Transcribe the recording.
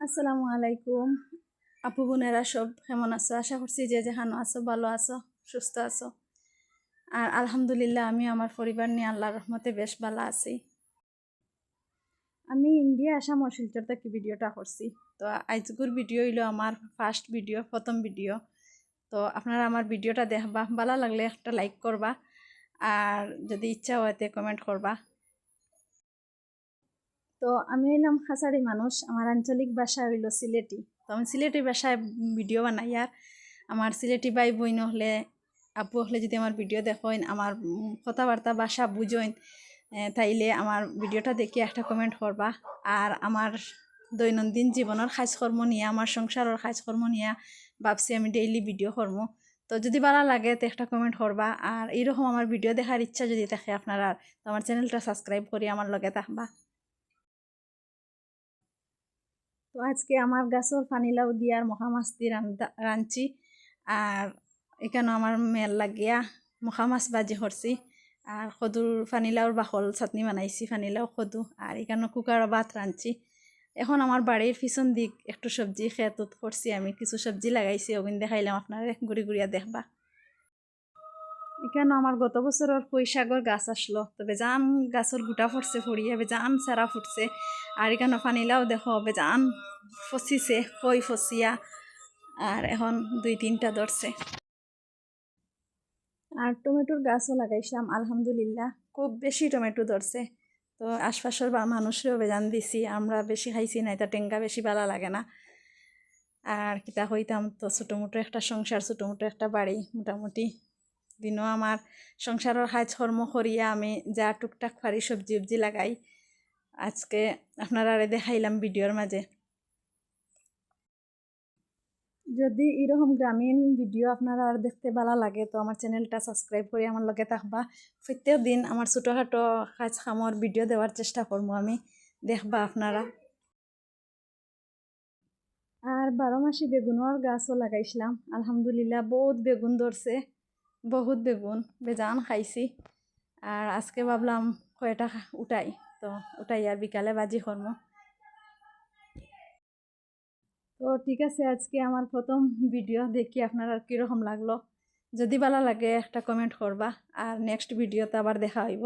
আসসালামু আলাইকুম আপু বোনেরা সব কেমন আছো? আশা করছি যে যেখানে আছো ভালো আছো, সুস্থ আছো। আর আলহামদুলিল্লাহ আমি আমার পরিবার নিয়ে আল্লাহর রহমতে বেশ ভালো আছি। আমি ইন্ডিয়া আসাম ও শিলচর থেকে ভিডিওটা করছি। তো আজকের ভিডিও হইলো আমার ফার্স্ট ভিডিও, প্রথম ভিডিও। তো আপনারা আমার ভিডিওটা দেখবা, ভালো লাগলে একটা লাইক করবা, আর যদি ইচ্ছা হয় কমেন্ট করবা। তো আমি হইলাম হাসারি মানুষ, আমার আঞ্চলিক ভাষা হইল সিলেটি। তো আমি সিলেটি ভাষায় ভিডিও বানাই। আর আমার সিলেটি ভাই বোন হলে, আপু হলে যদি আমার ভিডিও দেখেন, আমার কথাবার্তা ভাষা বুঝেন, তাইলে আমার ভিডিওটা দেখে একটা কমেন্ট করবা। আর আমার দৈনন্দিন জীবনের কাজকর্ম নিয়ে, আমার সংসারের কাজকর্ম নিয়ে ভাবছি আমি ডেইলি ভিডিও করবো। তো যদি ভালো লাগে তো একটা কমেন্ট করবা। আর এইরকম আমার ভিডিও দেখার ইচ্ছা যদি থাকে আপনারা, তো আমার চ্যানেলটা সাবস্ক্রাইব করি আমার লগে থাকবা। তো আজকে আমার গাছর পানিলাউ দিয়ার মহামাছ দিয়ে রাঁধছি। আর এখানে আমার মেল লাগিয়া মহামাছ ভাজি করছি। আর খদুর পানিলাউর বাকল চাটনি বানাইছি, পানিলাউ খদু। আর এখানে কুকার ভাত রাঁধছি। এখন আমার বাড়ির পিছন দিক একটু সবজি খেতত করছি, আমি কিছু সবজি লাগাইছি, ওগুন দেখাইলাম আপনারা, ঘুরি ঘুরিয়া দেখবা। এখানে আমার গত বছরের পুঁই শাকের গাছ আসলো, তো বেজান গাছের গুটা ফুটছে, ফুড়িয়ে বেজান চারা ফুটছে। আর এখানে পানিলাও দেখো বেজান ফসিছে, কই ফসিয়া। আর এখন দুই তিনটা ধরছে। আর টমেটোর গাছও লাগাইছিলাম, আলহামদুলিল্লাহ খুব বেশি টমেটো ধরছে। তো আশপাশের মানুষরেও বেজান দিছি, আমরা বেশি খাইছি না, এটা টেঙ্গা বেশি ভালো লাগে না। আর কিতা হইতাম, তো ছোটো মোটো একটা সংসার, ছোটো মোটো একটা বাড়ি, মোটামুটি দিনও আমার সংসারের কাজকর্ম করিয়া আমি যা টুকটাক পারি সবজি উবজি লাগাই। আজকে আপনারা দেখাইলাম ভিডিওর মাঝে। যদি এরকম গ্রামীণ ভিডিও আপনারা আর দেখতে ভালো লাগে, তো আমার চ্যানেলটা সাবস্ক্রাইব করে আমার লগে থাকবা। প্রত্যেক দিন আমার ছোটোখাটো কাজ কামর ভিডিও দেওয়ার চেষ্টা করবো আমি, দেখবা আপনারা। আর 12 মাসি বেগুনের গাছও লাগাইছিলাম, আলহামদুলিল্লাহ বহুত বেগুন ধরছে, বহুত বেগুন বেজান খাইছি। আর আজকে ভাবলাম কয়টা উঠাই, তো উঠাই আর বিকালে বাজি করব। তো ঠিক আছে, আজকে আমার প্রথম ভিডিও দেখি আপনার আর কীরকম লাগলো। যদি ভালো লাগে একটা কমেন্ট করবা, আর নেক্সট ভিডিওতে আবার দেখা হইব।